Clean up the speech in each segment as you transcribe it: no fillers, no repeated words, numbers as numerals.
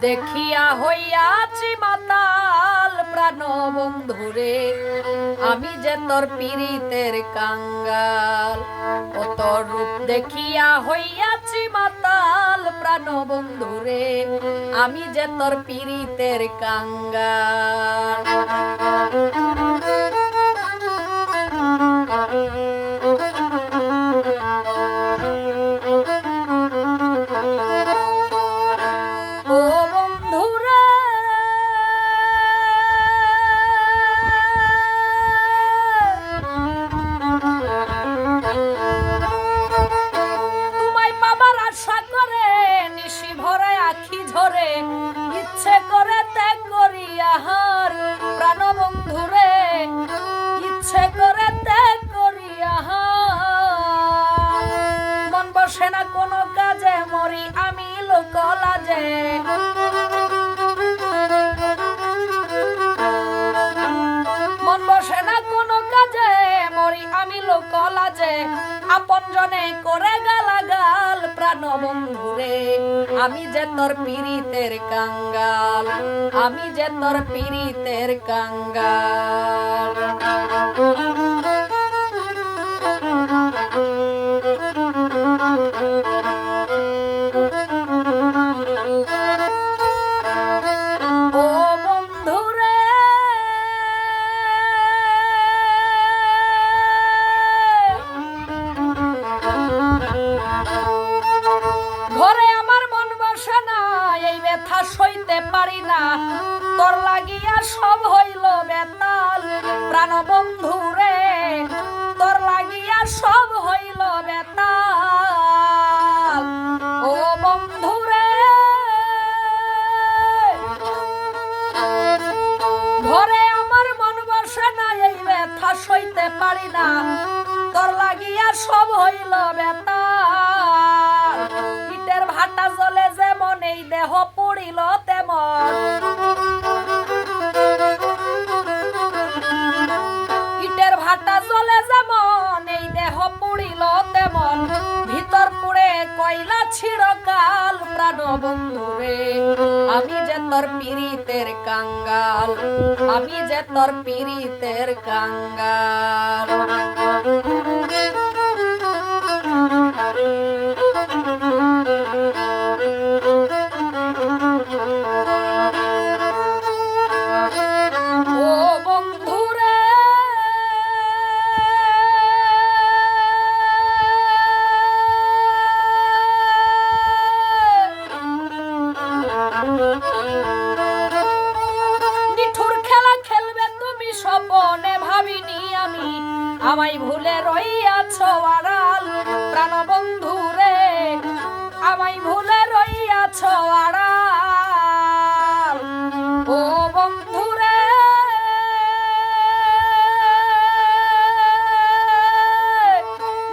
দেখিয়া হইয়াছি মাতাল প্রাণ বন্ধুরে আমি যে তোর পীড়িতের কাঙ্গাল ও তোর রূপ দেখিয়া হইয়াছি মাতাল প্রাণ বন্ধুরে আমি যে তোর পীড়িতের কাঙ্গাল ইচ্ছে করে ত্যাগ করিয়া হার প্রাণ বন্ধুরে ইচ্ছে করে ত্যাগ করিয়া হার মন বসে না কোনো কাজে মরি আমি লোকলাজে মন বসে না কোনো কাজে মরি আমি লোকলাজে আপন জনে করে গালাগাল প্রাণ বন্ধুরে আমি যে তোর পীড়িতের কাঙ্গাল আমি যে তোর পীড়িতের কাঙ্গাল সইতে পারি না তোর লাগিয়া সব হইল বেতাল প্রাণ বন্ধুরে তোর লাগিয়া সব হইল বেতাল ও বন্ধুরে ঘরে আমার মন বসে না এই ব্যথা সইতে পারি না তোর লাগিয়া সব হইল বেতাল ইটের ভাটা জ্বলে যেমন এই দেহ পড়িল তেমন ইটের ভাটা জ্বলে যেমন এই দেহ পড়িল তেমন ভিতর পুড়ে কয়লা চিরকাল প্রাণ বন্ধুরে আমি যে তোর পীড়িতের কাঙ্গাল আমি যে তোর পীড়িতের কাঙ্গাল নিঠুর খেলা খেলবে তুমি স্বপনে ভাবিনি আমি আমায় ভুলে রইয়াছ আড়াল প্রাণ বন্ধুরে আমায় ভুলে রইয়াছ আড়াল ও বন্ধুরে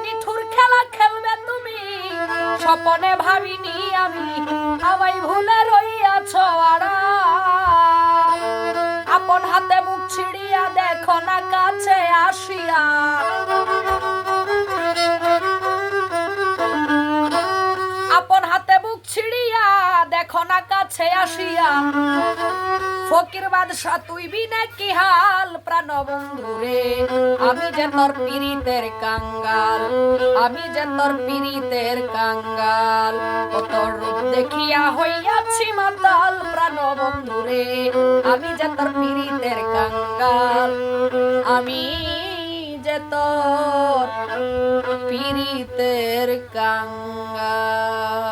নিঠুর খেলা খেলবে তুমি স্বপনে ভাবিনি আমি আমায় ভুলে রইয়াছ আড়াল আপন হাতে মুখ ছিড়িয়া দেখো না কাছে আসিয়া আপন হাতে মুখ ছিড়িয়া দেখো না কাছে আসিয়া ফকির বাদশা তুই বিনে কি হাল প্রাণ বন্ধুরে আমি যে তোর পীড়িতের কাঙ্গাল আমি যে তোর পীড়িতের কাঙ্গাল ও তোর রূপ দেখিয়া হইয়াছি মাতাল প্রাণ বন্ধুরে আমি যে তোর পীড়িতের কাঙ্গাল আমি যে তোর পীড়িতের কাঙ্গাল।